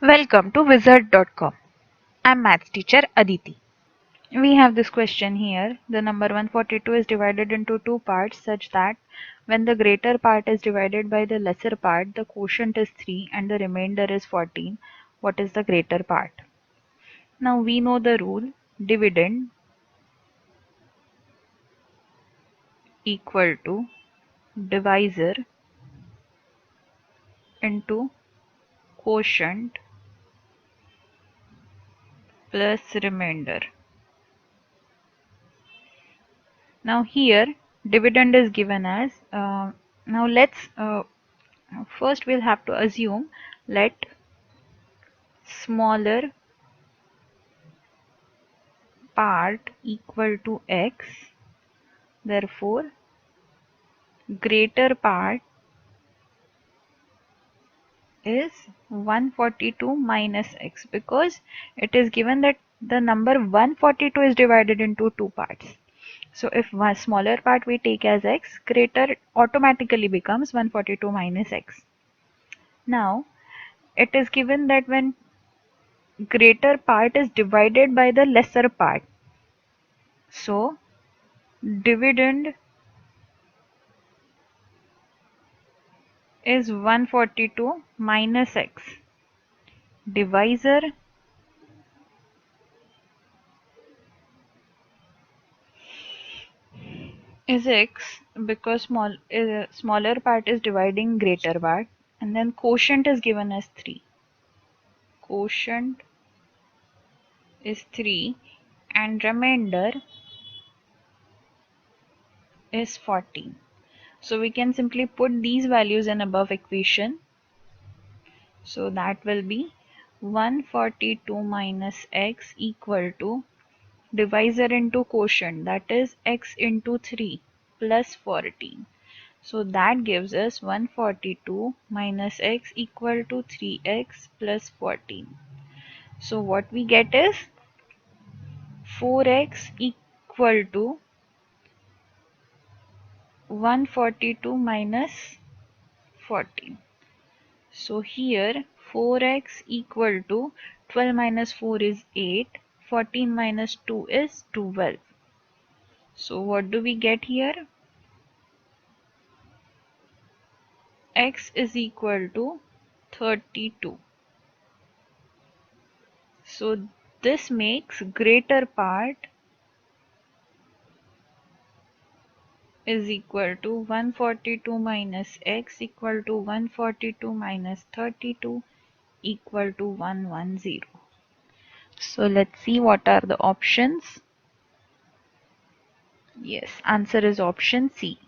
Welcome to wizard.com. I'm maths teacher Aditi. We have this question here. The number 142 is divided into two parts such that when the greater part is divided by the lesser part, the quotient is 3 and the remainder is 14. What is the greater part? Now we know the rule. Dividend equal to divisor into quotient plus remainder. Now here dividend is given as now let's first we'll have to assume let smaller part equal to x, therefore greater part is 142 minus x, because it is given that the number 142 is divided into two parts. So if one smaller part we take as x, greater automatically becomes 142 minus x. Now it is given that when greater part is divided by the lesser part, so dividend is 142 minus x. Divisor is x because smaller part is dividing greater part, and then quotient is given as 3. Quotient is 3 and remainder is 14. So we can simply put these values in above equation. So that will be 142 minus x equal to divisor into quotient, that is x into 3 plus 14. So that gives us 142 minus x equal to 3x plus 14. So what we get is 4x equal to 142 minus 14. So here 4x equal to 12 minus 4 is 8, 14 minus 2 is 12. So what do we get here? X is equal to 32. So this makes greater part is equal to 142 minus x equal to 142 minus 32 equal to 110. So let's see what are the options. Yes, answer is option C.